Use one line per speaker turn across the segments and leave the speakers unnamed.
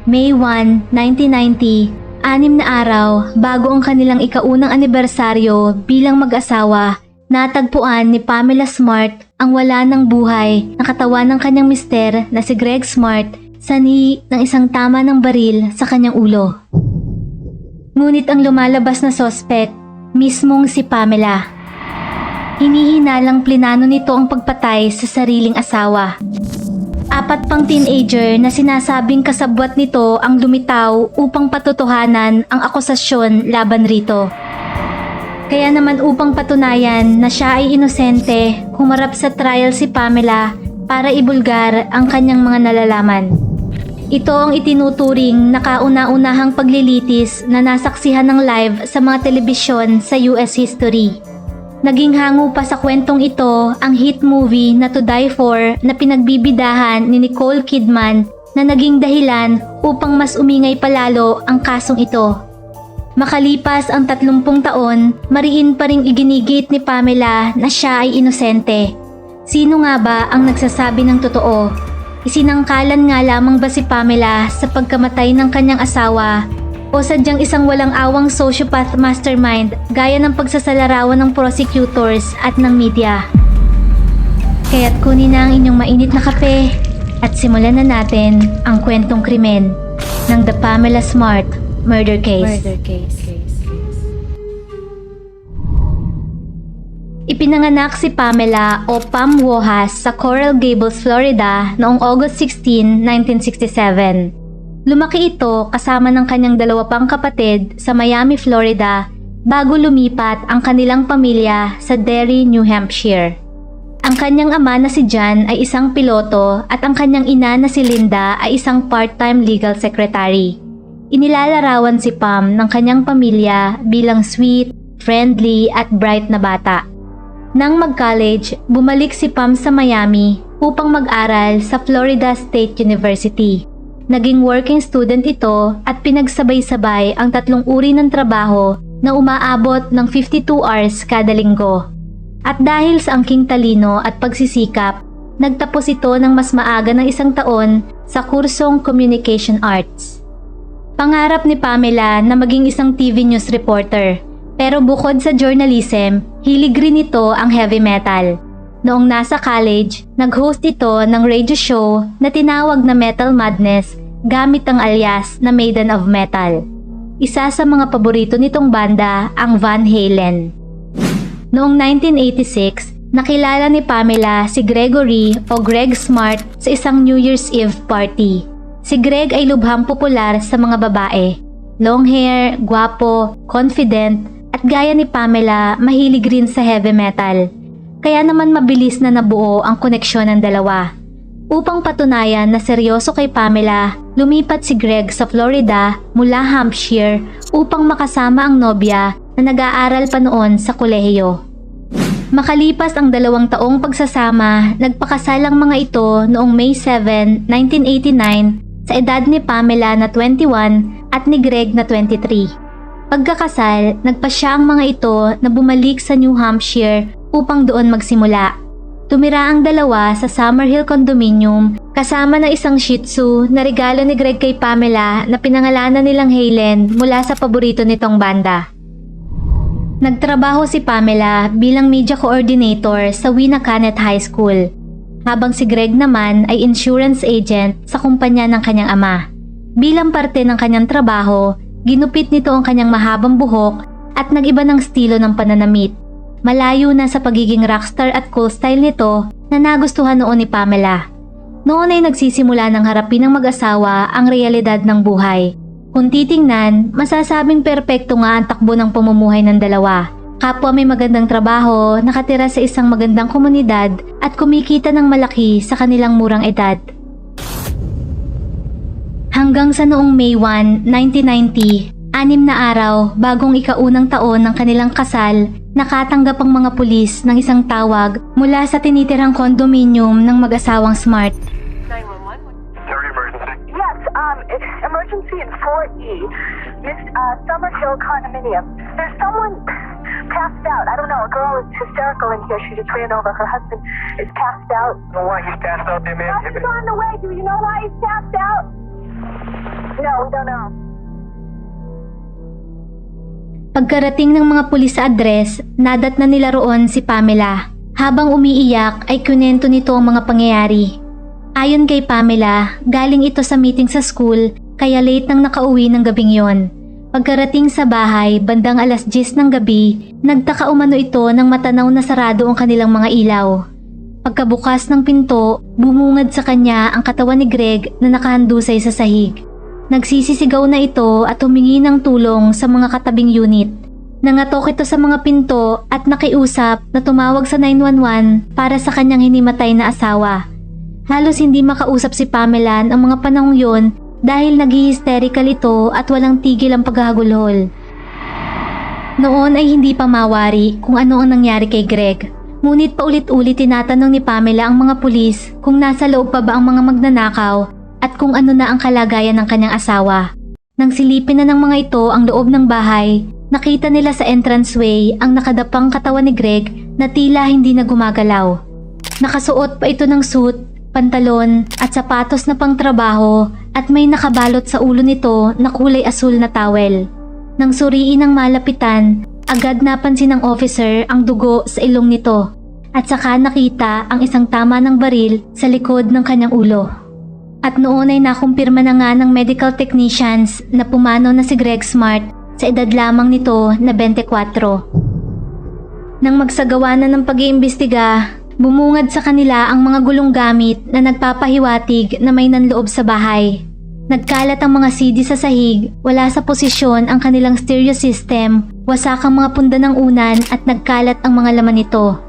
May 1, 1990, 6 na araw bago ang kanilang ikaunang anibersaryo bilang mag-asawa, natagpuan ni Pamela Smart ang wala ng buhay na katawan ng kanyang mister na si Greg Smart sanhi ng isang tama ng baril sa kanyang ulo. Ngunit ang lumalabas na sospek, mismong si Pamela. Hinihinalang plinano nito ang pagpatay sa sariling asawa. 4 pang teenager na sinasabing kasabwat nito ang lumitaw upang patutuhanan ang akusasyon laban rito. Kaya naman upang patunayan na siya ay inosente, humarap sa trial si Pamela para ibulgar ang kanyang mga nalalaman. Ito ang itinuturing na kauna-unahang paglilitis na nasaksihan ng live sa mga telebisyon sa US history. Naging hango pa sa kwentong ito ang hit movie na To Die For na pinagbibidahan ni Nicole Kidman na naging dahilan upang mas umingay palalo ang kasong ito. Makalipas ang 30 taon, mariin pa ring iginigit ni Pamela na siya ay inosente. Sino nga ba ang nagsasabi ng totoo? Isinangkalan nga lamang ba si Pamela sa pagkamatay ng kanyang asawa o sadyang isang walang awang sociopath mastermind gaya ng pagsasalarawan ng prosecutors at ng media? Kaya't kunin na ang inyong mainit na kape at simulan na natin ang kwentong krimen ng The Pamela Smart Murder Case. Ipinanganak si Pamela o Pam Wojas sa Coral Gables, Florida noong August 16, 1967. Lumaki ito kasama ng kanyang 2 pang kapatid sa Miami, Florida bago lumipat ang kanilang pamilya sa Derry, New Hampshire. Ang kanyang ama na si John ay isang piloto at ang kanyang ina na si Linda ay isang part-time legal secretary. Inilalarawan si Pam ng kanyang pamilya bilang sweet, friendly at bright na bata. Nang mag-college, bumalik si Pam sa Miami upang mag-aral sa Florida State University. Naging working student ito at pinagsabay-sabay ang 3 uri ng trabaho na umaabot ng 52 hours kada linggo. At dahil sa angking talino at pagsisikap, nagtapos ito ng mas maaga ng 1 taon sa kursong Communication Arts. Pangarap ni Pamela na maging isang TV news reporter, pero bukod sa journalism, hilig rin ito ang heavy metal. Noong nasa college, nag-host ito ng radio show na tinawag na Metal Madness gamit ang alias na Maiden of Metal. Isa sa mga paborito nitong banda ang Van Halen. Noong 1986, nakilala ni Pamela si Gregory o Greg Smart sa isang New Year's Eve party. Si Greg ay lubhang popular sa mga babae. Long hair, gwapo, confident, at gaya ni Pamela, mahilig rin sa heavy metal. Kaya naman mabilis na nabuo ang koneksyon ng dalawa. Upang patunayan na seryoso kay Pamela, lumipat si Greg sa Florida mula Hampshire upang makasama ang nobya na nag-aaral pa noon sa kolehiyo. Makalipas ang 2 taong pagsasama, nagpakasal ang mga ito noong May 7, 1989 sa edad ni Pamela na 21 at ni Greg na 23. Pagkakasal, nagpasya ang mga ito na bumalik sa New Hampshire upang doon magsimula. Tumira ang dalawa sa Summerhill Condominium kasama ng isang Shih Tzu na regalo ni Greg kay Pamela na pinangalanan nilang Halen mula sa paborito nitong banda. Nagtrabaho si Pamela bilang media coordinator sa Winnacunnet High School, habang si Greg naman ay insurance agent sa kumpanya ng kanyang ama. Bilang parte ng kanyang trabaho, ginupit nito ang kanyang mahabang buhok at nag-iba ng estilo ng pananamit. Malayo na sa pagiging rockstar at cool style nito na nagustuhan noon ni Pamela. Noon ay nagsisimula ng harapin ng mag-asawa ang realidad ng buhay. Kung titingnan, masasabing perpekto nga ang takbo ng pamumuhay ng dalawa. Kapwa may magandang trabaho, nakatira sa isang magandang komunidad at kumikita ng malaki sa kanilang murang edad. Hanggang sa noong May 1, 1990, 6 na araw bagong ikaunang taon ng kanilang kasal, nakatanggap ang mga pulis ng isang tawag mula sa tinitirang kondominium ng mag-asawang Smart.
911?
There emergency?
Yes, emergency in 4E, Miss Summerhill Condominium. There's someone passed out. I don't know, a girl is hysterical in here. She just ran over. Her husband is passed out.
I don't know why he's passed out there, man.
He's on the way. Do you know why he's passed out? No, we don't know.
Pagkarating ng mga pulis sa address, nadat na nila roon si Pamela. Habang umiiyak ay kunento nito ang mga pangyayari. Ayon kay Pamela, galing ito sa meeting sa school kaya late nang nakauwi ng gabing yon. Pagkarating sa bahay, bandang alas 10 ng gabi, nagtaka umano ito nang matanaw na sarado ang kanilang mga ilaw. Pagkabukas ng pinto, bumungad sa kanya ang katawan ni Greg na nakahandusay sa sahig. Nagsisisigaw na ito at humingi ng tulong sa mga katabing unit. Nangatok ito sa mga pinto at nakiusap na tumawag sa 911 para sa kanyang hinimatay na asawa. Halos hindi makausap si Pamela ng mga panahong yon dahil nag-hysterical ito at walang tigil ang paghahagulhol. Noon ay hindi pa mawari kung ano ang nangyari kay Greg. Ngunit paulit-ulit tinatanong ni Pamela ang mga pulis kung nasa loob pa ba ang mga magnanakaw at kung ano na ang kalagayan ng kanyang asawa. Nang silipin na ng mga ito ang loob ng bahay, nakita nila sa entranceway ang nakadapang katawan ni Greg na tila hindi na gumagalaw. Nakasuot pa ito ng suit, pantalon at sapatos na pangtrabaho at may nakabalot sa ulo nito na kulay asul na towel. Nang suriin ng malapitan, agad napansin ng officer ang dugo sa ilong nito at saka nakita ang isang tama ng baril sa likod ng kanyang ulo. At noon ay nakumpirma na nga ng medical technicians na pumanaw na si Greg Smart sa edad lamang nito na 24. Nang magsagawa na ng pag-iimbestiga, bumungad sa kanila ang mga gulong gamit na nagpapahiwatig na may nanloob sa bahay. Nagkalat ang mga CD sa sahig, wala sa posisyon ang kanilang stereo system, wasak ang mga punda ng unan at nagkalat ang mga laman nito.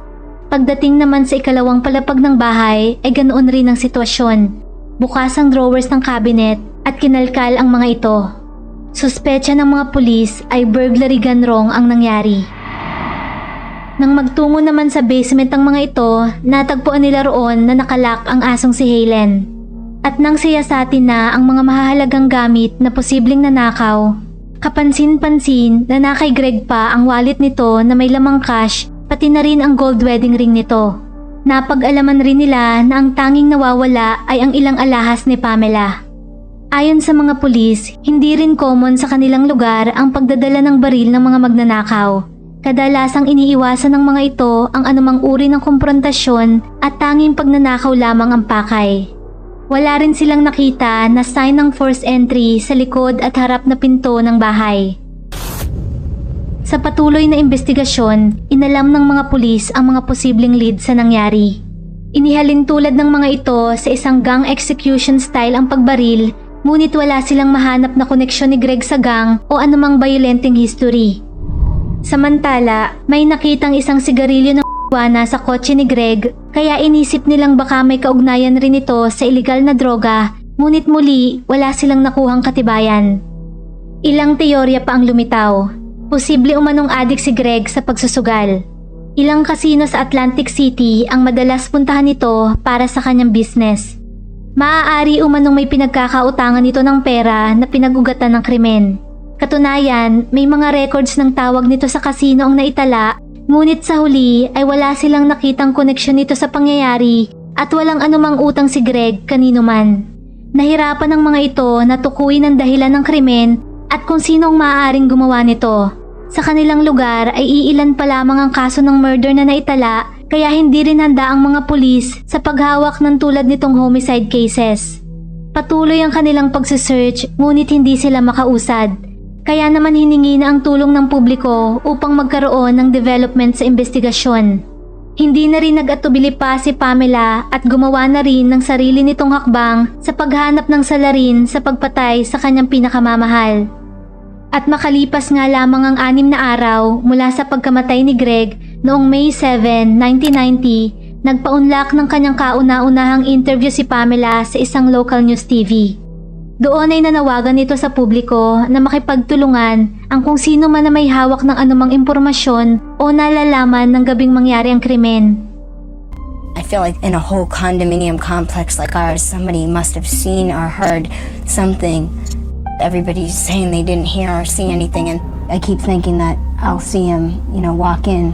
Pagdating naman sa ikalawang palapag ng bahay ay ganoon rin ang sitwasyon. Bukas ang drawers ng cabinet at kinalkal ang mga ito. Suspecha ng mga pulis ay burglary gone wrong ang nangyari. Nang magtungo naman sa basement ang mga ito, natagpuan nila roon na nakalak ang asong si Helen. At nang siyasatin na ang mga mahahalagang gamit na posibleng nanakaw, kapansin-pansin na kay Greg pa ang wallet nito na may lamang cash, pati na rin ang gold wedding ring nito. Napag-alaman rin nila na ang tanging nawawala ay ang ilang alahas ni Pamela. Ayon sa mga pulis, hindi rin common sa kanilang lugar ang pagdadala ng baril ng mga magnanakaw. Kadalasang iniiwasan ng mga ito ang anumang uri ng komprontasyon at tanging pagnanakaw lamang ang pakay. Wala rin silang nakita na sign ng forced entry sa likod at harap na pinto ng bahay. Sa patuloy na investigasyon, inalam ng mga pulis ang mga posibleng lead sa nangyari. Inihalin tulad ng mga ito sa isang gang execution style ang pagbaril, ngunit wala silang mahanap na koneksyon ni Greg sa gang o anumang violenting history. Samantala, may nakitang isang sigarilyo ng marijuana sa kotse ni Greg, kaya inisip nilang baka may kaugnayan rin ito sa iligal na droga, ngunit muli wala silang nakuhang katibayan. Ilang teorya pa ang lumitaw. Posible umanong adik si Greg sa pagsusugal. Ilang kasino sa Atlantic City ang madalas puntahan nito para sa kanyang business. Maaari umanong may pinagkakautangan nito ng pera na pinagugatan ng krimen. Katunayan, may mga records ng tawag nito sa kasino ang naitala, ngunit sa huli ay wala silang nakitang koneksyon nito sa pangyayari at walang anumang utang si Greg kanino man. Nahirapan ng mga ito na tukuyin ang dahilan ng krimen at kung sinong maaaring gumawa nito. Sa kanilang lugar ay iilan pa lamang ang kaso ng murder na naitala, kaya hindi rin handa ang mga pulis sa paghawak ng tulad nitong homicide cases. Patuloy ang kanilang pagsisearch ngunit hindi sila makausad. Kaya naman hiningi na ang tulong ng publiko upang magkaroon ng development sa investigasyon. Hindi na rin nag-atubili pa si Pamela at gumawa na rin ng sarili nitong hakbang sa paghanap ng salarin sa pagpatay sa kanyang pinakamamahal. At makalipas nga lamang ang 6 na araw mula sa pagkamatay ni Greg noong May 7, 1990, nagpaunlak ng kanyang kauna-unahang interview si Pamela sa isang local news TV. Doon ay nanawagan nito sa publiko na makipagtulungan ang kung sino man na may hawak ng anumang impormasyon o nalalaman ng gabing mangyari ang krimen.
I feel like in a whole condominium complex like ours, somebody must have seen or heard something. Everybody's saying they didn't hear or see anything, and I keep thinking that I'll see him, walk in.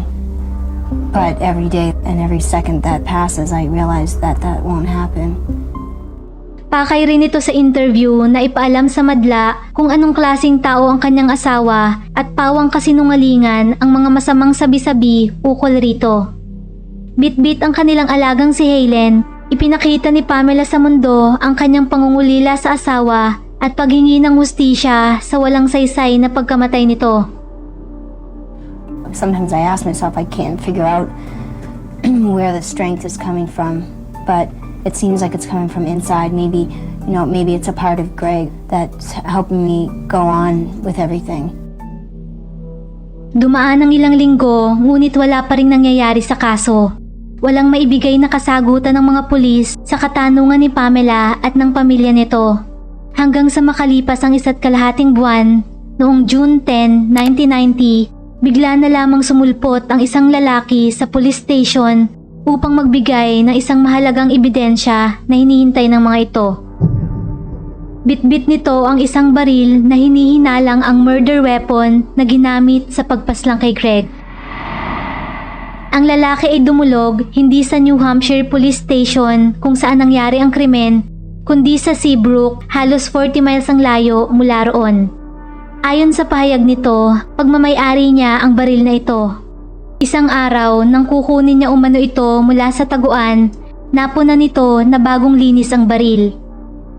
But every day and every second that passes, I realize that won't happen.
Pakay rin ito sa interview na ipaalam sa madla kung anong klaseng tao ang kanyang asawa at pawang kasinungalingan ang mga masamang sabi-sabi ukol rito. Bit-bit ang kanilang alagang si Helen, ipinakita ni Pamela sa mundo ang kanyang pangungulila sa asawa at paghingi ng hustisya sa walang saysay na pagkamatay nito.
Sometimes I ask myself, I can't figure out where the strength is coming from, but it seems like it's coming from inside. Maybe, maybe it's a part of Greg that's helping me go on with everything.
Dumaan ang ilang linggo, ngunit wala pa ring nangyayari sa kaso. Walang maibigay na kasagutan ng mga pulis sa katanungan ni Pamela at ng pamilya nito. Hanggang sa makalipas ang 1.5 buwan, noong June 10, 1990, bigla na lamang sumulpot ang isang lalaki sa police station upang magbigay ng isang mahalagang ebidensya na hinihintay ng mga ito. Bitbit nito ang isang baril na hinihinalang ang murder weapon na ginamit sa pagpaslang kay Greg. Ang lalaki ay dumulog hindi sa New Hampshire Police Station kung saan nangyari ang krimen, kundi sa Seabrook, halos 40 miles ang layo mula roon. Ayon sa pahayag nito, pagmamayari niya ang baril na ito. Isang araw nang kukunin niya umano ito mula sa taguan, napuna nito na bagong linis ang baril.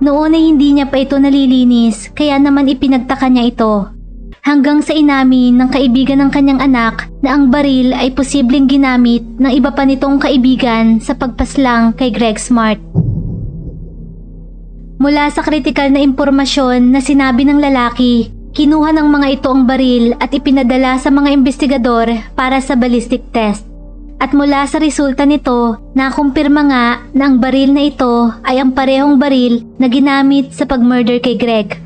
Noon ay hindi niya pa ito nalilinis kaya naman ipinagtaka niya ito. Hanggang sa inamin ng kaibigan ng kanyang anak na ang baril ay posibleng ginamit ng iba pa nitong kaibigan sa pagpaslang kay Greg Smart. Mula sa kritikal na impormasyon na sinabi ng lalaki, kinuha ng mga ito ang baril at ipinadala sa mga investigador para sa ballistic test. At mula sa resulta nito, nakumpirma nga na ang baril na ito ay ang parehong baril na ginamit sa pag-murder kay Greg.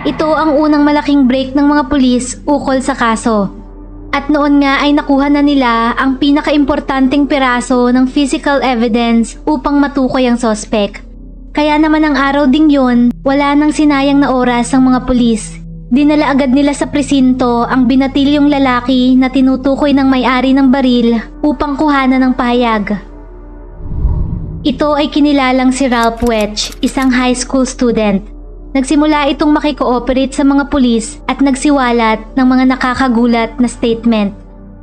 Ito ang unang malaking break ng mga pulis ukol sa kaso. At noon nga ay nakuha na nila ang pinakaimportanteng piraso ng physical evidence upang matukoy ang sospek. Kaya naman ang araw ding yun, wala nang sinayang na oras ang mga pulis. Dinala agad nila sa presinto ang binatilyong lalaki na tinutukoy ng may-ari ng baril upang kuhanan ng pahayag. Ito ay kinilalang si Ralph Welch, isang high school student. Nagsimula itong makikooperate sa mga pulis at nagsiwalat ng mga nakakagulat na statement.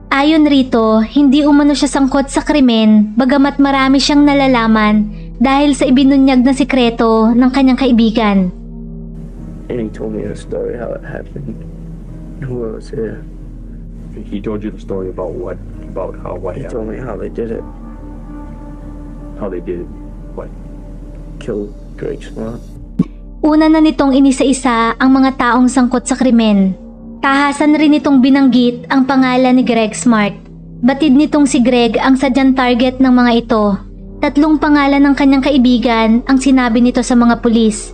Ayon rito, hindi umano siya sangkot sa krimen bagamat marami siyang nalalaman dahil sa ibinunyag na sikreto ng kanyang kaibigan.
And he told me the story how it happened. Who was there?
He told you the story about what? About how what
He
happened?
told me how they did it.
How they did it? What?
Killed Greg Smart.
Una na nitong inisa-isa ang mga taong sangkot sa krimen. Tahasan rin nitong binanggit ang pangalan ni Greg Smart. Batid nitong si Greg ang sadyang target ng mga ito. 3 pangalan ng kanyang kaibigan ang sinabi nito sa mga pulis.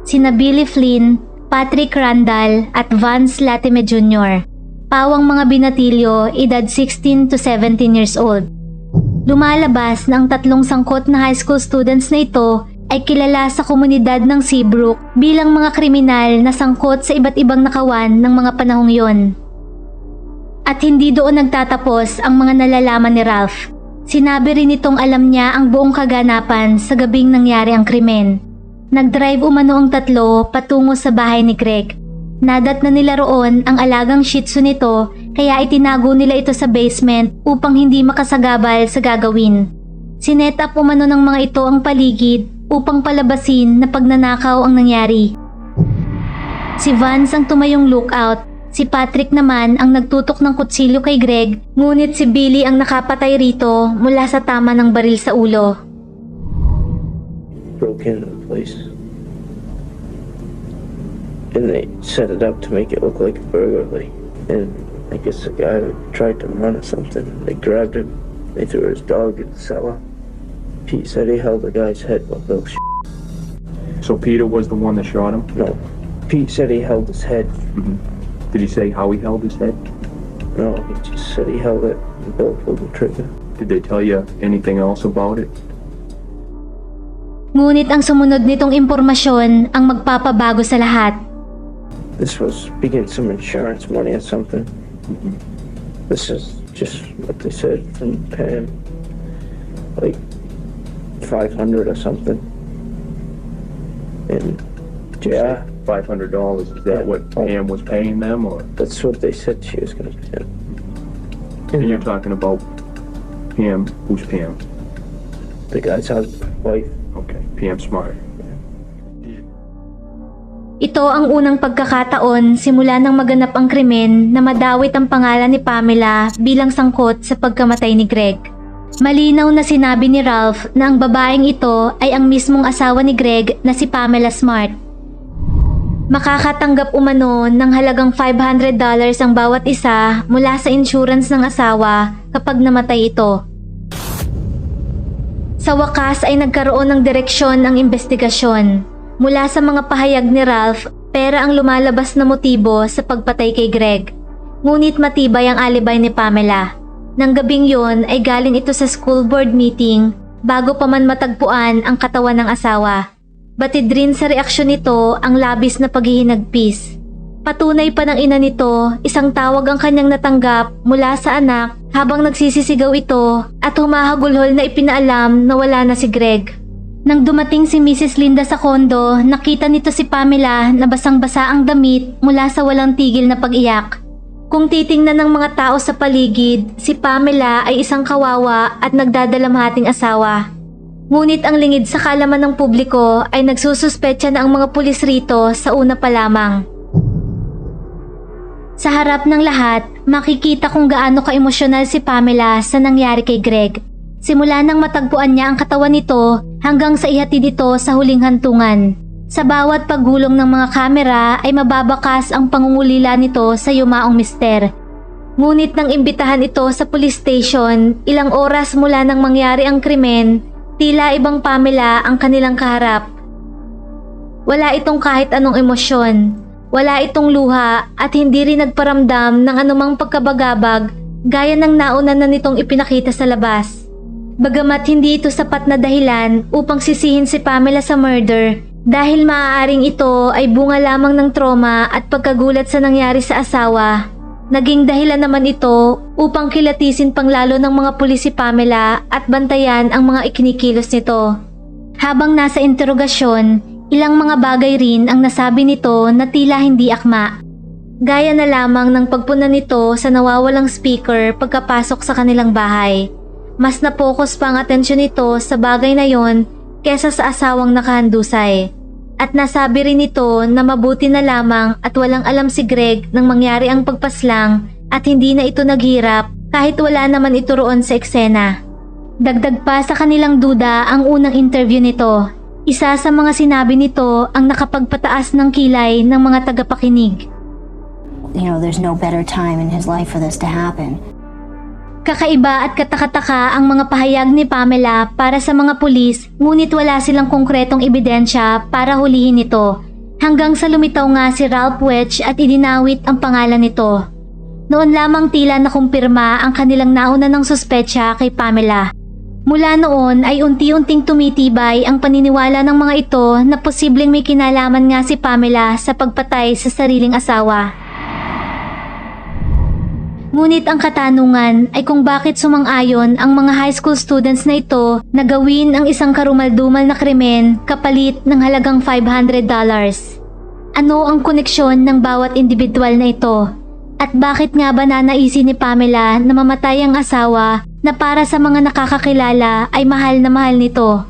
Sina Billy Flynn, Patrick Randall at Vance Latime Jr. Pawang mga binatilyo, edad 16 to 17 years old. Lumalabas na ang 3 sangkot na high school students na ito ay kilala sa komunidad ng Seabrook bilang mga kriminal na sangkot sa iba't ibang nakawan ng mga panahong yon. At hindi doon nagtatapos ang mga nalalaman ni Ralph. Sinabi rin nitong alam niya ang buong kaganapan sa gabing nangyari ang krimen. Nag-drive umano ang 3 patungo sa bahay ni Greg. Nadat na nila roon ang alagang shih tzu nito kaya itinago nila ito sa basement upang hindi makasagabal sa gagawin. Sinet up umano ng mga ito ang paligid upang palabasin na pagnanakaw ang nangyari. Si Vance ang tumayong lookout, si Patrick naman ang nagtutok ng kutsilyo kay Greg, ngunit si Billy ang nakapatay rito mula sa tama ng baril sa ulo.
Broke into the place. And they set it up to make it look like a burglary. And I guess the guy tried to run or something. They grabbed him. They threw his dog in the cellar. Pete said he held the guy's head while Bill
So Peter was the one that shot him?
No. Pete said he held his head.
Mm-hmm. Did he say how he held his head?
No, he just said he held it and Bill pulled the trigger.
Did they tell you anything else about it?
Ngunit ang sumunod nitong impormasyon ang magpapabago sa lahat.
This was getting some insurance money or something. This is just what they said from Pam. Like 500 or something. And yeah,
$500, is that what Pam was paying them, or?
that's what they said she was gonna pay him.
And you're talking about Pam, who's Pam?
The guy's husband, wife.
Okay, Pam Smart.
Ito ang unang pagkakataon simula nang maganap ang krimen na madawit ang pangalan ni Pamela bilang sangkot sa pagkamatay ni Greg. Malinaw na sinabi ni Ralph na ang babaeng ito ay ang mismong asawa ni Greg na si Pamela Smart. Makakatanggap umano ng halagang $500 ang bawat isa mula sa insurance ng asawa kapag namatay ito. Sa wakas ay nagkaroon ng direksyon ang investigasyon. Mula sa mga pahayag ni Ralph, pera ang lumalabas na motibo sa pagpatay kay Greg. Ngunit matibay ang alibay ni Pamela. Nang gabing yon ay galing ito sa school board meeting bago pa man matagpuan ang katawan ng asawa. Batid rin sa reaksyon nito ang labis na paghihinagpis. Patunay pa ng ina nito, isang tawag ang kanyang natanggap mula sa anak habang nagsisisigaw ito at humahagulhol na ipinaalam na wala na si Greg. Nang dumating si Mrs. Linda sa kondo, nakita nito si Pamela na basang-basa ang damit mula sa walang tigil na pag-iyak. Kung titingnan ng mga tao sa paligid, si Pamela ay isang kawawa at nagdadalamhating asawa. Ngunit ang lingid sa kalaman ng publiko ay nagsususpetsa na ang mga pulis rito sa una pa lamang. Sa harap ng lahat, makikita kung gaano ka-emosyonal si Pamela sa nangyari kay Greg. Simula nang matagpuan niya ang katawan nito hanggang sa ihatid ito sa huling hantungan. Sa bawat paggulong ng mga kamera ay mababakas ang pangungulila nito sa yumaong mister. Ngunit nang imbitahan ito sa police station, ilang oras mula nang mangyari ang krimen, tila ibang Pamela ang kanilang kaharap. Wala itong kahit anong emosyon, wala itong luha at hindi rin nagparamdam ng anumang pagkabagabag gaya ng nauna na nitong ipinakita sa labas. Bagamat hindi ito sapat na dahilan upang sisihin si Pamela sa murder dahil maaaring ito ay bunga lamang ng trauma at pagkagulat sa nangyari sa asawa, naging dahilan naman ito upang kilatisin pang lalo ng mga pulis si Pamela at bantayan ang mga ikinikilos nito. Habang nasa interogasyon, ilang mga bagay rin ang nasabi nito na tila hindi akma. Gaya na lamang ng pagpuna nito sa nawawalang speaker pagkapasok sa kanilang bahay. Mas napokus pa ang atensyon nito sa bagay na yon kesa sa asawang nakahandusay. At nasabi rin nito na mabuti na lamang at walang alam si Greg nang mangyari ang pagpaslang at hindi na ito naghirap kahit wala naman ito roon sa eksena. Dagdag pa sa kanilang duda ang unang interview nito. Isa sa mga sinabi nito ang nakapagpataas ng kilay ng mga tagapakinig.
You know, there's no better time in his life for this to happen.
Kakaiba at katakataka ang mga pahayag ni Pamela para sa mga pulis, ngunit wala silang konkretong ebidensya para hulihin ito. Hanggang sa lumitaw nga si Ralph Welch at idinawit ang pangalan nito. Noon lamang tila nakumpirma ang kanilang nauna ng suspetsya kay Pamela. Mula noon ay unti-unting tumitibay ang paniniwala ng mga ito na posibleng may kinalaman nga si Pamela sa pagpatay sa sariling asawa. Ngunit ang katanungan ay kung bakit sumang-ayon ang mga high school students na ito na gawin ang isang karumal-dumal na krimen kapalit ng halagang $500. Ano ang koneksyon ng bawat individual na ito? At bakit nga ba nanaisin ni Pamela na mamatay ang asawa na para sa mga nakakakilala ay mahal na mahal nito?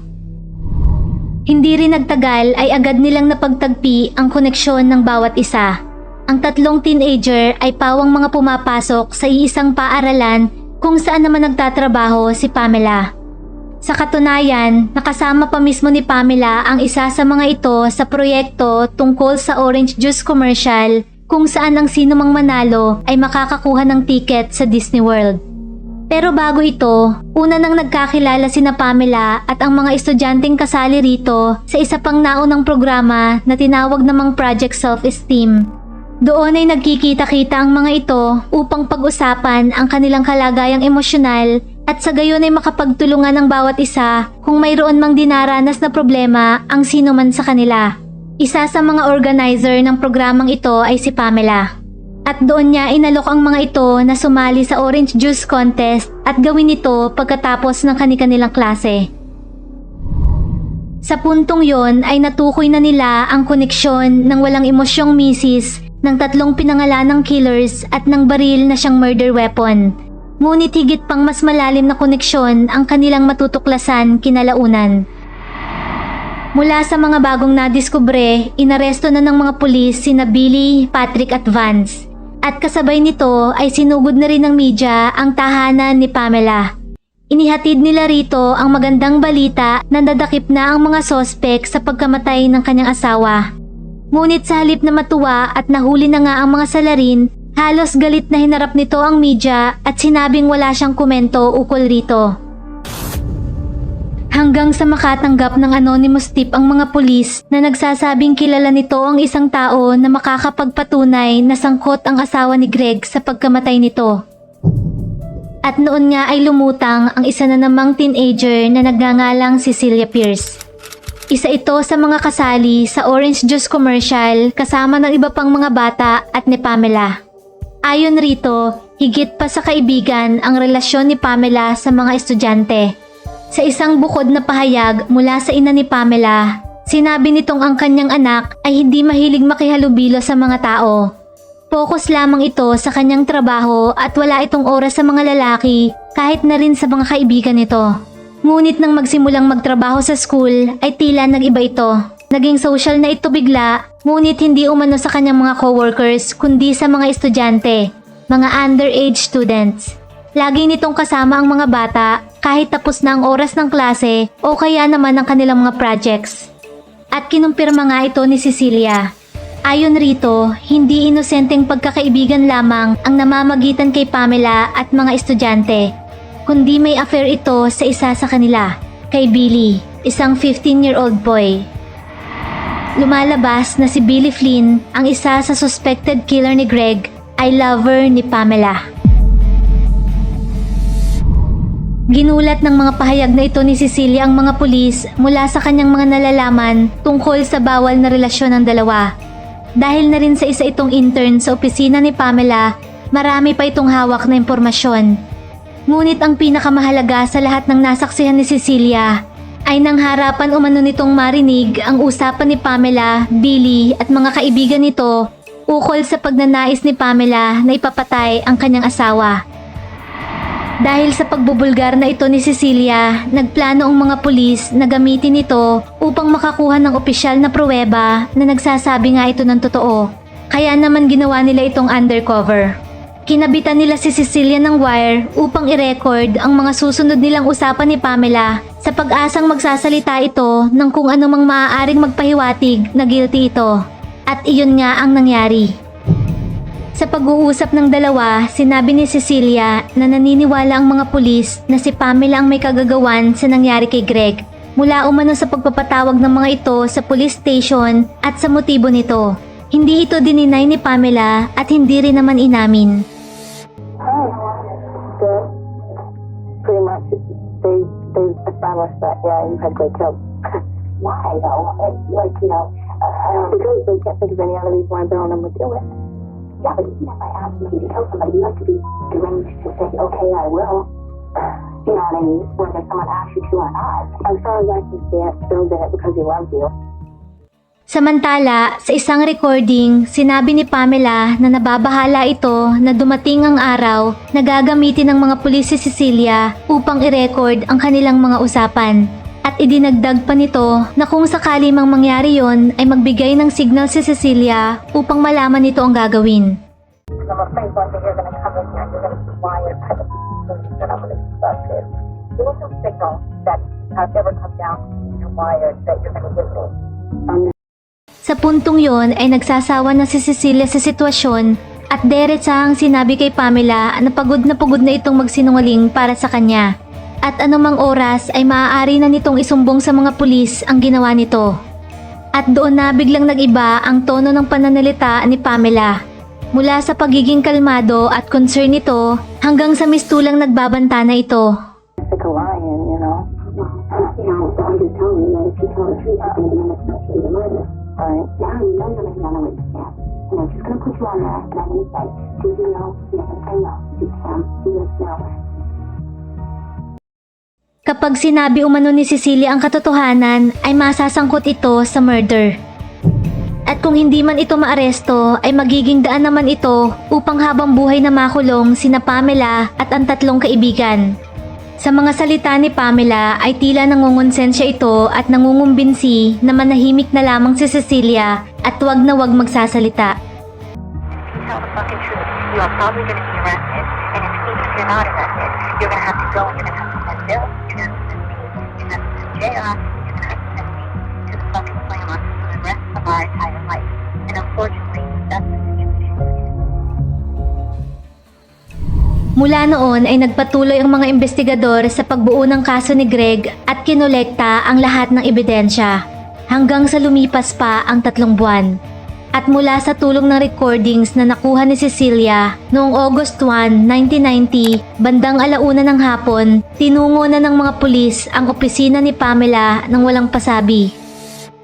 Hindi rin nagtagal ay agad nilang napagtagpi ang koneksyon ng bawat isa. Ang tatlong teenager ay pawang mga pumapasok sa iisang paaralan kung saan naman nagtatrabaho si Pamela. Sa katunayan, nakasama pa mismo ni Pamela ang isa sa mga ito sa proyekto tungkol sa orange juice commercial kung saan ang sino mang manalo ay makakakuha ng ticket sa Disney World. Pero bago ito, una nang nagkakilala sina Pamela at ang mga estudyanteng kasali rito sa isa pang naunang programa na tinawag namang Project Self-Esteem. Doon ay nagkikita-kita ang mga ito upang pag-usapan ang kanilang kalagayang emosyonal at sa gayon ay makapagtulungan ng bawat isa kung mayroon mang dinaranas na problema ang sino man sa kanila. Isa sa mga organizer ng programang ito ay si Pamela. At doon niya inalok ang mga ito na sumali sa Orange Juice Contest at gawin ito pagkatapos ng kani-kanilang klase. Sa puntong yon ay natukoy na nila ang koneksyon ng walang emosyong misis ng 3 pinangalanang killers at ng baril na siyang murder weapon. Ngunit higit pang mas malalim na koneksyon ang kanilang matutuklasan kinalaunan. Mula sa mga bagong nadiskubre, inaresto na ng mga pulis sina Billy, Patrick at Vance. At kasabay nito ay sinugod na rin ng media ang tahanan ni Pamela. Inihatid nila rito ang magandang balita na nadakip na ang mga sospek sa pagkamatay ng kanyang asawa. Ngunit sa halip na matuwa at nahuli na nga ang mga salarin, halos galit na hinarap nito ang media at sinabing wala siyang komento ukol rito. Hanggang sa makatanggap ng anonymous tip ang mga pulis na nagsasabing kilala nito ang isang tao na makakapagpatunay na sangkot ang asawa ni Greg sa pagkamatay nito. At noon nga ay lumutang ang isa na namang teenager na nagngangalang Cecilia Pierce. Isa ito sa mga kasali sa orange juice commercial kasama ng iba pang mga bata at ni Pamela. Ayon rito, higit pa sa kaibigan ang relasyon ni Pamela sa mga estudyante. Sa isang bukod na pahayag mula sa ina ni Pamela, sinabi nitong ang kanyang anak ay hindi mahilig makihalubilo sa mga tao. Focus lamang ito sa kanyang trabaho at wala itong oras sa mga lalaki kahit na rin sa mga kaibigan nito. Ngunit nang magsimulang magtrabaho sa school ay tila nag-iba ito. Naging social na ito bigla, ngunit hindi umano sa kanyang mga coworkers kundi sa mga estudyante, mga underage students. Lagi nitong kasama ang mga bata kahit tapos na ang oras ng klase o kaya naman ang kanilang mga projects. At kinumpirma nga ito ni Cecilia. Ayon rito, hindi inosenteng pagkakaibigan lamang ang namamagitan kay Pamela at mga estudyante, kundi may affair ito sa isa sa kanila, kay Billy, isang 15-year-old boy. Lumalabas na si Billy Flynn, ang isa sa suspected killer ni Greg, ay lover ni Pamela. Ginulat ng mga pahayag na ito ni Cecilia ang mga pulis mula sa kanyang mga nalalaman tungkol sa bawal na relasyon ng dalawa. Dahil na rin sa isa itong intern sa opisina ni Pamela, marami pa itong hawak na impormasyon. Ngunit ang pinakamahalaga sa lahat ng nasaksihan ni Cecilia ay nang harapan umano nitong marinig ang usapan ni Pamela, Billy at mga kaibigan nito ukol sa pagnanais ni Pamela na ipapatay ang kanyang asawa. Dahil sa pagbubulgar na ito ni Cecilia, nagplano ang mga pulis na gamitin ito upang makakuha ng opisyal na pruweba na nagsasabi nga ito ng totoo. Kaya naman ginawa nila itong undercover. Kinabitan nila si Cecilia ng wire upang i-record ang mga susunod nilang usapan ni Pamela sa pag-asang magsasalita ito ng kung anumang maaaring magpahiwatig na guilty ito. At iyon nga ang nangyari. Sa pag-uusap ng dalawa, sinabi ni Cecilia na naniniwala ang mga pulis na si Pamela ang may kagagawan sa nangyari kay Greg mula umano sa pagpapatawag ng mga ito sa police station at sa motibo nito. Hindi ito dininay ni Pamela at hindi rin naman inamin.
Good. Pretty much, they established that, yeah, you had Greg killed. Why, though? Like, you know, because they can't think of any other reason why Bill and them would do it. Yeah, but even if I asked you to kill somebody, you have to be deranged to say, okay, I will. You know what I mean? Whether someone asks you to or not. As far as I can see it, Bill did it because he loves you.
Samantala, sa isang recording, sinabi ni Pamela na nababahala ito na dumating ang araw na gagamitin ng mga pulis si Cecilia upang i-record ang kanilang mga usapan. At idinagdag pa nito na kung sakali mang mangyari yon ay magbigay ng signal si Cecilia upang malaman nito ang gagawin.
I'm afraid one day you're going to come in here and you're going to be wired by the people that I'm going to discuss this. There was no signal that has ever come down to you're wired that you're going to give me.
Sa puntong yon ay nagsasawa na si Cecilia sa sitwasyon at diretsahang sinabi kay Pamela na pagod na itong magsinungaling para sa kanya. At anumang oras ay maaari na nitong isumbong sa mga pulis ang ginawa nito. At doon na biglang nag-iba ang tono ng pananalita ni Pamela. Mula sa pagiging kalmado at concern nito hanggang sa mistulang nagbabanta na ito.
It's like a lion, you know? You know, I'm just telling you that if you tell the truth, it's going to be an exception to murder. Alright? Now you know you're going to be on the witness stand. And I'm just going to put you on there and I'm going to say, do you know? And you're going to say no. You can. Do this now.
Kapag sinabi umano ni Cecilia ang katotohanan, ay masasangkot ito sa murder. At kung hindi man ito maaresto, ay magiging daan naman ito upang habang buhay na makulong sina Pamela at ang tatlong kaibigan. Sa mga salita ni Pamela ay tila nangungonsensya ito at nangungumbinsi na manahimik na lamang si Cecilia at wag na wag magsasalita.
Tell the fucking truth. You are probably going to be arrested. And if you're not arrested, you're going to have to go and you're going to have to send Bill, you're going to have to send me, you're going to have to send JR, you're going to have to send me to the fucking playground for the rest of our entire life. And unfortunately, that's the situation.
Mula noon ay nagpatuloy ang mga investigador sa pagbuo ng kaso ni Greg at kinolekta ang lahat ng ebidensya hanggang sa lumipas pa ang 3 buwan. At mula sa tulong ng recordings na nakuha ni Cecilia noong August 1, 1990, bandang 1:00 ng hapon, tinungo na ng mga pulis ang opisina ni Pamela nang walang pasabi.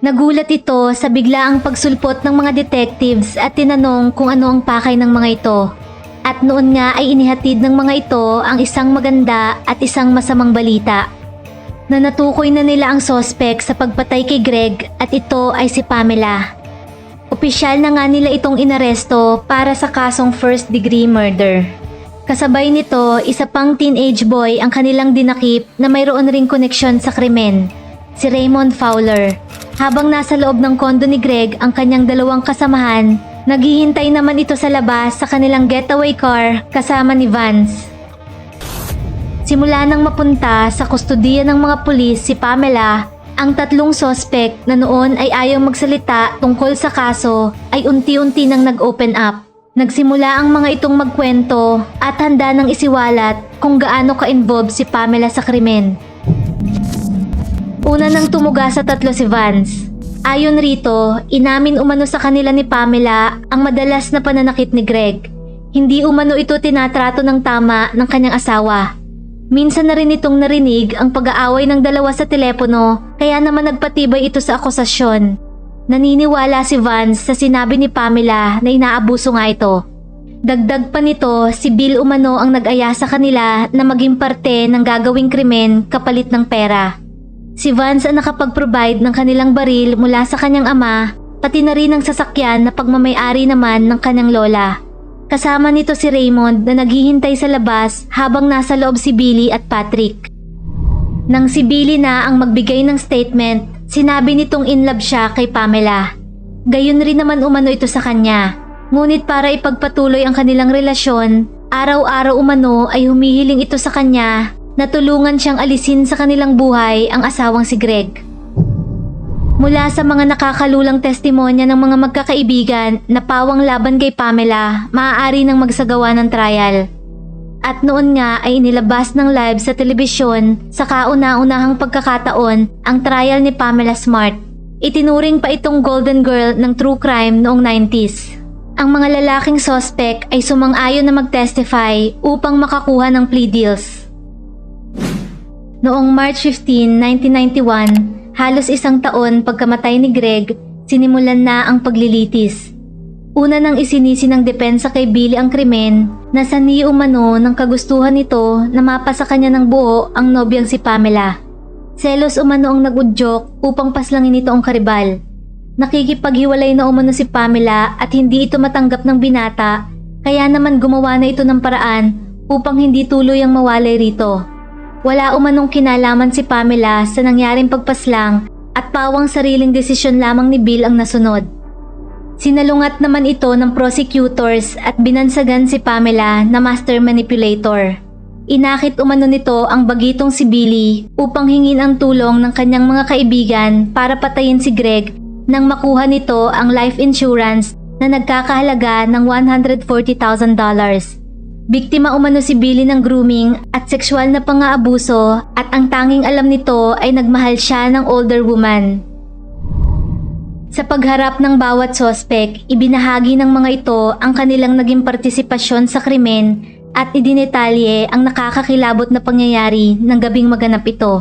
Nagulat ito sa biglaang pagsulpot ng mga detectives at tinanong kung ano ang pakay ng mga ito. At noon nga ay inihatid ng mga ito ang isang maganda at isang masamang balita. Na natukoy na nila ang sospek sa pagpatay kay Greg at ito ay si Pamela. Opisyal na nga nila itong inaresto para sa kasong first-degree murder. Kasabay nito, isa pang teenage boy ang kanilang dinakip na mayroon ring koneksyon sa krimen, si Raymond Fowler. Habang nasa loob ng kondo ni Greg ang kanyang 2 kasamahan, naghihintay naman ito sa labas sa kanilang getaway car kasama ni Vance. Simula nang mapunta sa kustodiya ng mga pulis si Pamela, ang 3 sospek na noon ay ayaw magsalita tungkol sa kaso ay unti-unti nang nag-open up. Nagsimula ang mga itong magkwento at handa nang isiwalat kung gaano ka-involved si Pamela sa krimen. Una nang tumuga sa 3 si Vance. Ayon rito, inamin umano sa kanila ni Pamela ang madalas na pananakit ni Greg. Hindi umano ito tinatrato ng tama ng kanyang asawa. Minsan na rin itong narinig ang pag-aaway ng dalawa sa telepono, kaya naman nagpatibay ito sa akusasyon. Naniniwala si Vance sa sinabi ni Pamela na inaabuso nga ito. Dagdag pa nito, si Bill umano ang nag-aya sa kanila na maging parte ng gagawing krimen kapalit ng pera. Si Vance ang nakapag-provide ng kanilang baril mula sa kanyang ama, pati na rin ang sasakyan na pagmamayari naman ng kanyang lola. Kasama nito si Raymond na naghihintay sa labas habang nasa loob si Billy at Patrick. Nang si Billy na ang magbigay ng statement, sinabi nitong in love siya kay Pamela. Gayon rin naman umano ito sa kanya. Ngunit para ipagpatuloy ang kanilang relasyon, araw-araw umano ay humihiling ito sa kanya na tulungan siyang alisin sa kanilang buhay ang asawang si Greg. Mula sa mga nakakalulang testimonya ng mga magkakaibigan na pawang laban kay Pamela, maaari nang magsagawa ng trial. At noon nga ay inilabas ng live sa telebisyon sa kauna-unahang pagkakataon ang trial ni Pamela Smart. Itinuring pa itong golden girl ng true crime noong 90s. Ang mga lalaking sospek ay sumang-ayon na mag-testify upang makakuha ng plea deals. Noong March 15, 1991, halos 1 taon pagkamatay ni Greg, sinimulan na ang paglilitis. Una nang isinisi ng depensa kay Billy ang krimen na sanhi umano ng kagustuhan nito na mapasa kanya ng buo ang nobyang si Pamela. Selos umano ang nag-udyok upang paslangin ito ang karibal. Nakikipaghiwalay na umano si Pamela at hindi ito matanggap ng binata, kaya naman gumawa na ito ng paraan upang hindi tuluyang mawalay rito. Wala umanong kinalaman si Pamela sa nangyaring pagpaslang at pawang sariling desisyon lamang ni Bill ang nasunod. Sinalungat naman ito ng prosecutors at binansagan si Pamela na master manipulator. Inakit umano nito ang bagitong si Billy upang hingin ang tulong ng kanyang mga kaibigan para patayin si Greg nang makuha nito ang life insurance na nagkakahalaga ng $140,000. Biktima umano si Billy ng grooming at sexual na pang-aabuso at ang tanging alam nito ay nagmahal siya ng older woman. Sa pagharap ng bawat sospek, ibinahagi ng mga ito ang kanilang naging partisipasyon sa krimen at idinetalye ang nakakakilabot na pangyayari ng gabing maganap ito.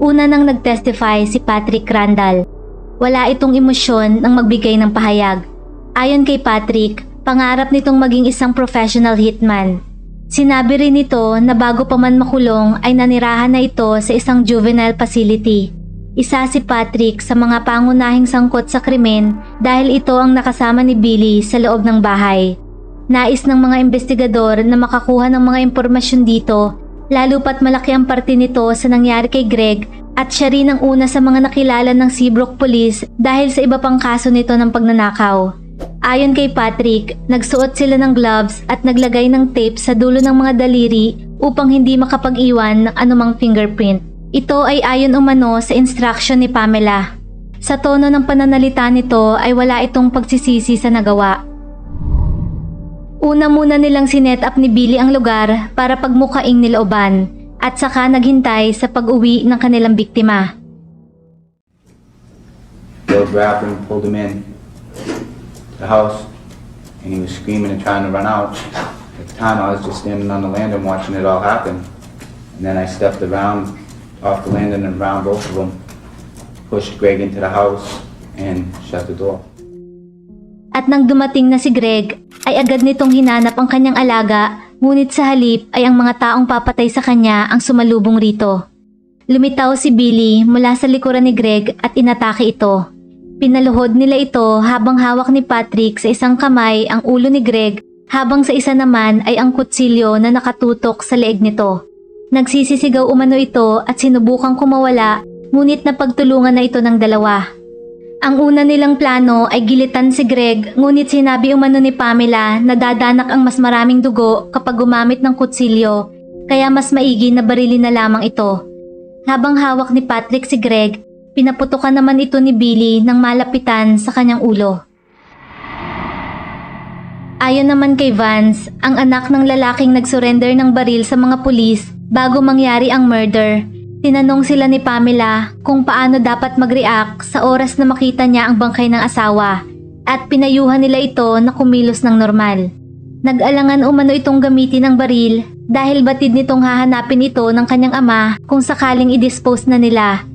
Una nang nag-testify si Patrick Randall. Wala itong emosyon nang magbigay ng pahayag. Ayon kay Patrick, pangarap nitong maging isang professional hitman. Sinabi rin nito na bago pa man makulong ay nanirahan na ito sa isang juvenile facility. Isa si Patrick sa mga pangunahing sangkot sa krimen dahil ito ang nakasama ni Billy sa loob ng bahay. Nais ng mga investigador na makakuha ng mga impormasyon dito, lalo pat malaki ang parte nito sa nangyari kay Greg at siya rin ang una sa mga nakilala ng Seabrook Police dahil sa iba pang kaso nito ng pagnanakaw. Ayon kay Patrick, nagsuot sila ng gloves at naglagay ng tape sa dulo ng mga daliri upang hindi makapag-iwan ng anumang fingerprint. Ito ay ayon umano sa instruction ni Pamela. Sa tono ng pananalita nito ay wala itong pagsisisi sa nagawa. Una muna nilang sinet up ni Billy ang lugar para pagmukaing nilooban at saka naghintay sa pag-uwi ng kanilang biktima.
Bill grabbed him, pulled him in the house, and he was screaming and trying to run out. At the time, I was just standing on the landing watching it all happen. And then I stepped around off the landing and around both of them, pushed Greg into the house, and shut the door.
At nang dumating na si Greg, ay agad nitong hinanap ang kanyang alaga, ngunit sa halip ay ang mga taong papatay sa kanya ang sumalubong rito. Lumitaw si Billy mula sa likuran ni Greg at inatake ito. Pinaluhod nila ito habang hawak ni Patrick sa isang kamay ang ulo ni Greg habang sa isa naman ay ang kutsilyo na nakatutok sa leeg nito. Nagsisisigaw umano ito at sinubukang kumawala ngunit napagtulungan na ito ng dalawa. Ang una nilang plano ay gilitan si Greg ngunit sinabi umano ni Pamela na dadanak ang mas maraming dugo kapag gumamit ng kutsilyo kaya mas maigi na barilin na lamang ito. Habang hawak ni Patrick si Greg, pinaputukan naman ito ni Billy ng malapitan sa kanyang ulo. Ayon naman kay Vance, ang anak ng lalaking nagsurrender ng baril sa mga pulis bago mangyari ang murder, tinanong sila ni Pamela kung paano dapat mag-react sa oras na makita niya ang bangkay ng asawa at pinayuhan nila ito na kumilos ng normal. Nag-alangan umano itong gamitin ang baril dahil batid nitong hahanapin ito ng kanyang ama kung sakaling i-dispose na nila.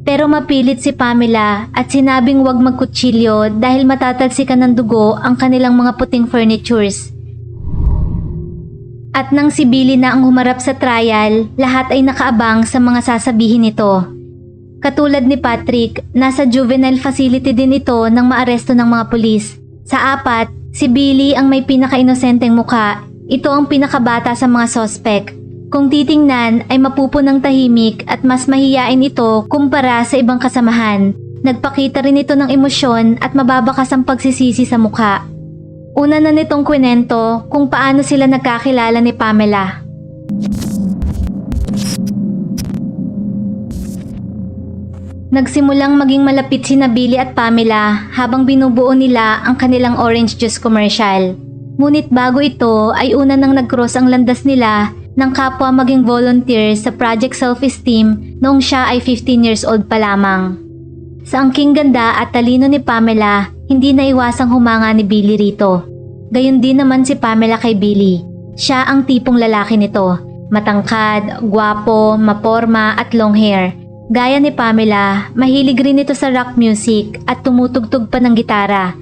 Pero mapilit si Pamela at sinabing huwag magkutsilyo dahil matatalsikan ng dugo ang kanilang mga puting furnitures. At nang si Billy na ang humarap sa trial, lahat ay nakaabang sa mga sasabihin nito. Katulad ni Patrick, nasa juvenile facility din ito nang maaresto ng mga pulis. Sa apat, si Billy ang may pinaka-inosenteng muka. Ito ang pinakabata sa mga sospek. Kung titingnan ay mapupunang tahimik at mas mahiyain ito kumpara sa ibang kasamahan. Nagpakita rin ito ng emosyon at mababakas ang pagsisisi sa mukha. Una na nitong kwento kung paano sila nagkakilala ni Pamela. Nagsimulang maging malapit sina Billy at Pamela habang binubuo nila ang kanilang orange juice commercial. Ngunit bago ito ay una nang nag-cross ang landas nila ng kapwa maging volunteer sa Project Self-Esteem noong siya ay 15 years old pa lamang. Sa angking ganda at talino ni Pamela, hindi naiwasang humanga ni Billy rito. Gayon din naman si Pamela kay Billy. Siya ang tipong lalaki nito. Matangkad, gwapo, maporma at long hair. Gaya ni Pamela, mahilig rin ito sa rock music at tumutugtog pa ng gitara.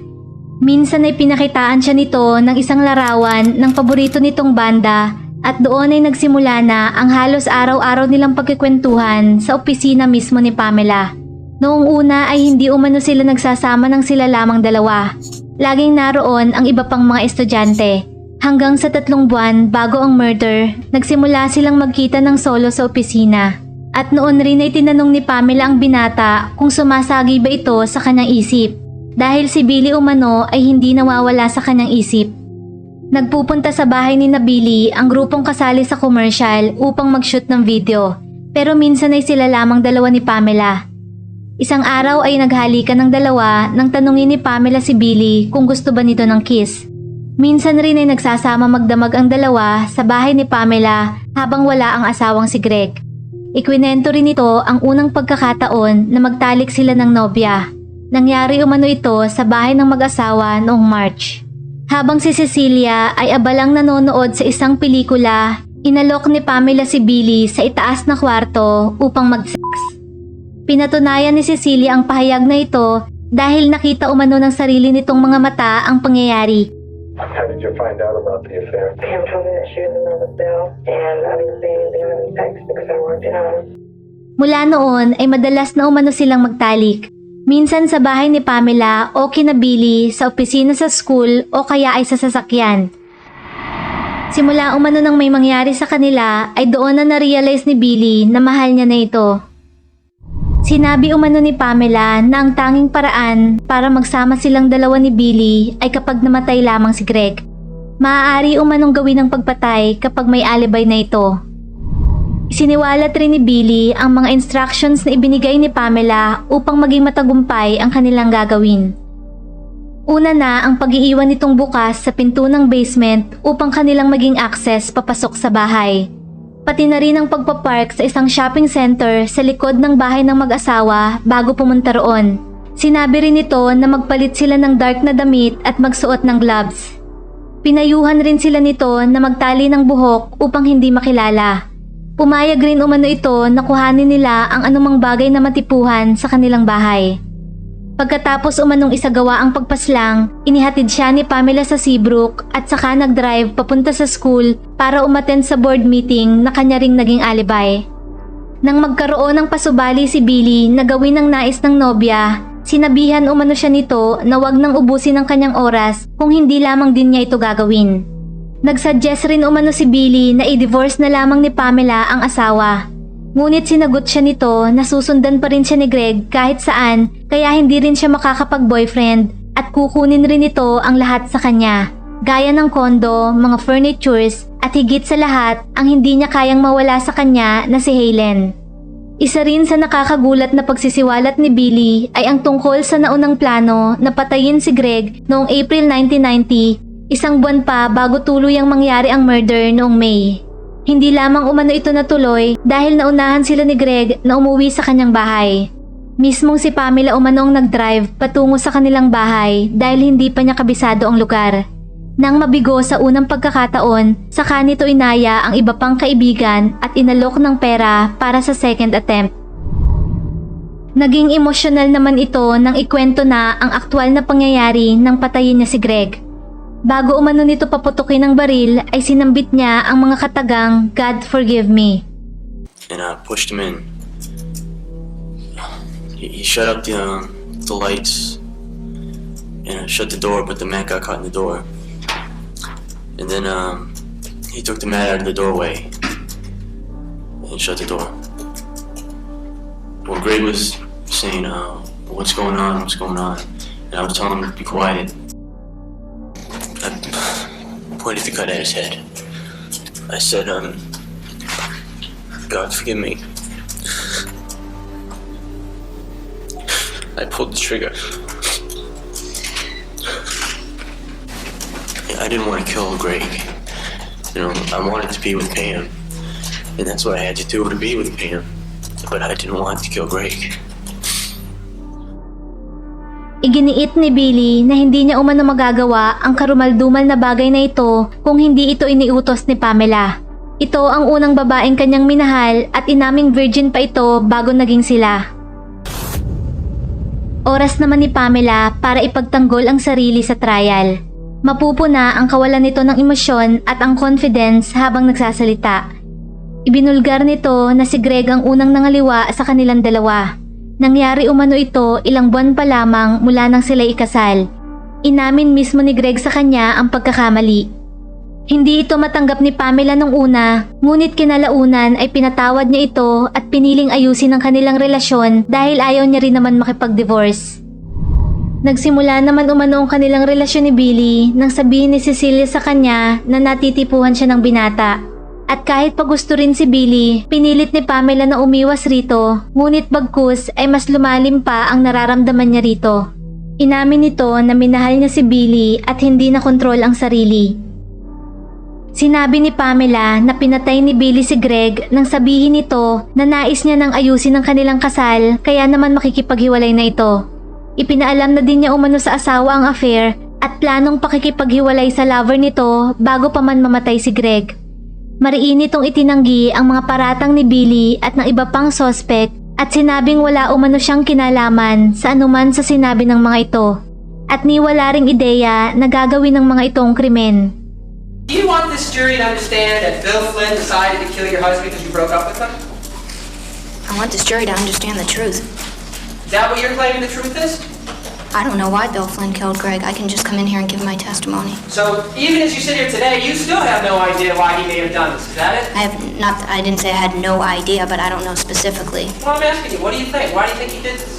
Minsan ay pinakitaan siya nito ng isang larawan ng paborito nitong banda at doon ay nagsimula na ang halos araw-araw nilang pagkikwentuhan sa opisina mismo ni Pamela. Noong una ay hindi umano sila nagsasama ng sila lamang dalawa. Laging naroon ang iba pang mga estudyante. Hanggang sa 3 buwan bago ang murder, nagsimula silang magkita ng solo sa opisina. At noon rin ay tinanong ni Pamela ang binata kung sumasagi ba ito sa kanyang isip. Dahil si Billy umano ay hindi nawawala sa kanyang isip. Nagpupunta sa bahay ni Billy ang grupong kasali sa commercial upang mag-shoot ng video. Pero minsan ay sila lamang dalawa ni Pamela. Isang araw ay naghalikan ng dalawa nang tanungin ni Pamela si Billy kung gusto ba nito ng kiss. Minsan rin ay nagsasama magdamag ang dalawa sa bahay ni Pamela habang wala ang asawang si Greg. Ikwinento rin ito ang unang pagkakataon na magtalik sila ng nobya. Nangyari umano ito sa bahay ng mag-asawa noong March. Habang si Cecilia ay abalang nanonood sa isang pelikula, inalok ni Pamela si Billy sa itaas na kwarto upang mag-sex. Pinatunayan ni Cecilia ang pahayag na ito dahil nakita umano ng sarili nitong mga mata ang pangyayari.
I've had a you find out about the affair?
Pam told me that she was in love with Bill, and I didn't say anything on the text because I worked it out.
Mula noon ay madalas na umano silang magtalik. Minsan sa bahay ni Pamela o kina Billy, sa opisina sa school o kaya ay sa sasakyan. Simula umano nang may mangyari sa kanila ay doon na na-realize ni Billy na mahal niya na ito. Sinabi umano ni Pamela na ang tanging paraan para magsama silang dalawa ni Billy ay kapag namatay lamang si Greg. Maaari umanong gawin ng pagpatay kapag may alibay na ito. Isiniwalat rin ni Billy ang mga instructions na ibinigay ni Pamela upang maging matagumpay ang kanilang gagawin. Una na ang pag-iiwan nitong bukas sa pinto ng basement upang kanilang maging access papasok sa bahay. Pati na rin ang pagpapark sa isang shopping center sa likod ng bahay ng mag-asawa bago pumunta roon. Sinabi rin nito na magpalit sila ng dark na damit at magsuot ng gloves. Pinayuhan rin sila nito na magtali ng buhok upang hindi makilala. Pumayag rin umano ito na kuhanin nila ang anumang bagay na matipuhan sa kanilang bahay. Pagkatapos umanong isagawa ang pagpaslang, inihatid siya ni Pamela sa Seabrook at saka nag-drive papunta sa school para umattend sa board meeting na kanya ring naging alibay. Nang magkaroon ng pasubali si Billy na gawin ang nais ng nobya, sinabihan umano siya nito na wag nang ubusin ang kanyang oras kung hindi lamang din niya ito gagawin. Nagsuggest rin umano si Billy na i-divorce na lamang ni Pamela ang asawa. Ngunit sinagot siya nito na susundan pa rin siya ni Greg kahit saan kaya hindi rin siya makakapag-boyfriend at kukunin rin ito ang lahat sa kanya. Gaya ng kondo, mga furnitures at higit sa lahat ang hindi niya kayang mawala sa kanya na si Helen. Isa rin sa nakakagulat na pagsisiwalat ni Billy ay ang tungkol sa naunang plano na patayin si Greg noong April 1990. Isang buwan pa bago tuluyang mangyari ang murder noong May. Hindi lamang umano ito natuloy dahil naunahan sila ni Greg na umuwi sa kanyang bahay. Mismong si Pamela umano ang nag-drive patungo sa kanilang bahay dahil hindi pa niya kabisado ang lugar. Nang mabigo sa unang pagkakataon, saka nito inaya ang iba pang kaibigan at inalok ng pera para sa second attempt. Naging emosyonal naman ito nang ikwento na ang aktwal na pangyayari nang patayin niya si Greg. Bago umano nito paputukin ng baril ay sinambit niya ang mga katagang God forgive me.
And I pushed him in. He shut up the lights and shut the door, but the mat got caught in the door. And then he took the mat out of the doorway and shut the door. Well, Greg was saying, what's going on, and I was telling him to be quiet. I pointed the gun at his head. I said, God forgive me. I pulled the trigger. I didn't want to kill Greg. You know, I wanted to be with Pam. And that's what I had to do, to be with Pam. But I didn't want to kill Greg.
Iginiit ni Billy na hindi niya umano magagawa ang karumaldumal na bagay na ito kung hindi ito iniutos ni Pamela. Ito ang unang babaeng kanyang minahal at inaming virgin pa ito bago naging sila. Oras naman ni Pamela para ipagtanggol ang sarili sa trial. Mapupuna ang kawalan nito ng emosyon at ang confidence habang nagsasalita. Ibinulgar nito na si Greg ang unang nangaliwa sa kanilang dalawa. Nangyari umano ito ilang buwan pa lamang mula nang sila ikasal. Inamin mismo ni Greg sa kanya ang pagkakamali. Hindi ito matanggap ni Pamela nung una, ngunit kinalaunan ay pinatawad niya ito at piniling ayusin ang kanilang relasyon dahil ayaw niya rin naman makipag-divorce. Nagsimula naman umano ang kanilang relasyon ni Billy nang sabihin ni Cecilia sa kanya na natitipuhan siya ng binata. At kahit pa gusto rin si Billy, pinilit ni Pamela na umiwas rito, ngunit bagkus ay mas lumalim pa ang nararamdaman niya rito. Inamin nito na minahal niya si Billy at hindi na kontrol ang sarili. Sinabi ni Pamela na pinatay ni Billy si Greg nang sabihin nito na nais niya nang ayusin ang kanilang kasal kaya naman makikipaghiwalay na ito. Ipinaalam na din niya umano sa asawa ang affair at planong pakikipaghiwalay sa lover nito bago pa man mamatay si Greg. Mariin itong itinanggi ang mga paratang ni Billy at ng iba pang sospek at sinabing wala umano siyang kinalaman sa anuman sa sinabi ng mga ito at niwala ring ideya na gagawin ng mga itong krimen.
Do you want this jury to understand that Bill Flynn decided to kill your husband because you broke up with him?
I want this jury to understand the truth.
Is that what you're claiming the truth is?
I don't know why Bill Flynn killed Greg. I can just come in here and give my testimony.
So even as you sit here today, you still have no idea why he may have done this. Is that it?
I didn't say I had no idea, but I don't know specifically.
Well, I'm asking you, what do you think? Why do you think he did this?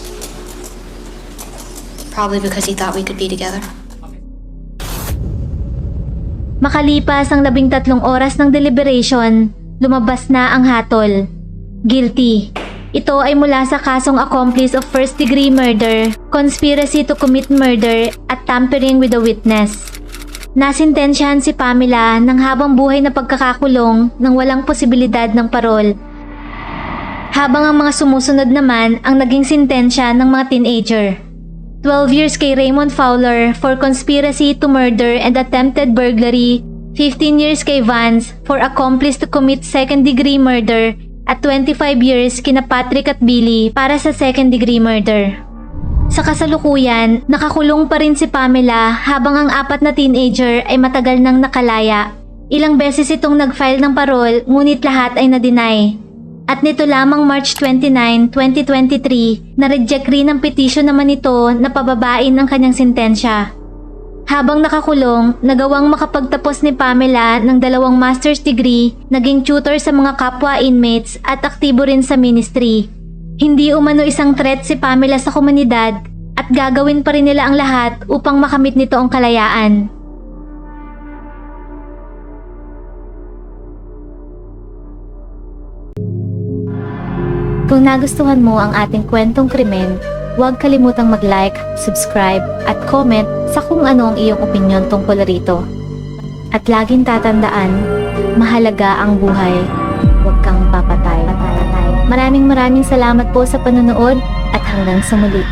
Probably because he thought we could be together.
Makalipas ang 13 oras ng deliberation, lumabas na ang hatol. Guilty. Ito ay mula sa kasong accomplice of first-degree murder, conspiracy to commit murder, at tampering with a witness. Nasintensyahan si Pamela ng habang buhay na pagkakakulong ng walang posibilidad ng parol. Habang ang mga sumusunod naman ang naging sintensya ng mga teenager. 12 years kay Raymond Fowler for conspiracy to murder and attempted burglary, 15 years kay Vance for accomplice to commit second-degree murder, at 25 years kina Patrick at Billy para sa second-degree murder. Sa kasalukuyan, nakakulong pa rin si Pamela habang ang 4 na teenager ay matagal nang nakalaya. Ilang beses itong nag-file ng parol ngunit lahat ay na-deny. At nito lamang March 29, 2023, na-reject rin ang petition naman ito na pababain ang kanyang sentensya. Habang nakakulong, nagawang makapagtapos ni Pamela ng 2 master's degree, naging tutor sa mga kapwa inmates at aktibo rin sa ministry. Hindi umano isang threat si Pamela sa komunidad at gagawin pa rin nila ang lahat upang makamit nito ang kalayaan. Kung nagustuhan mo ang ating kwentong krimen, huwag kalimutang mag-like, subscribe, at comment sa kung ano ang iyong opinyon tungkol rito. At laging tatandaan, mahalaga ang buhay. Huwag kang papatay. Maraming salamat po sa panonood at hanggang sa muli.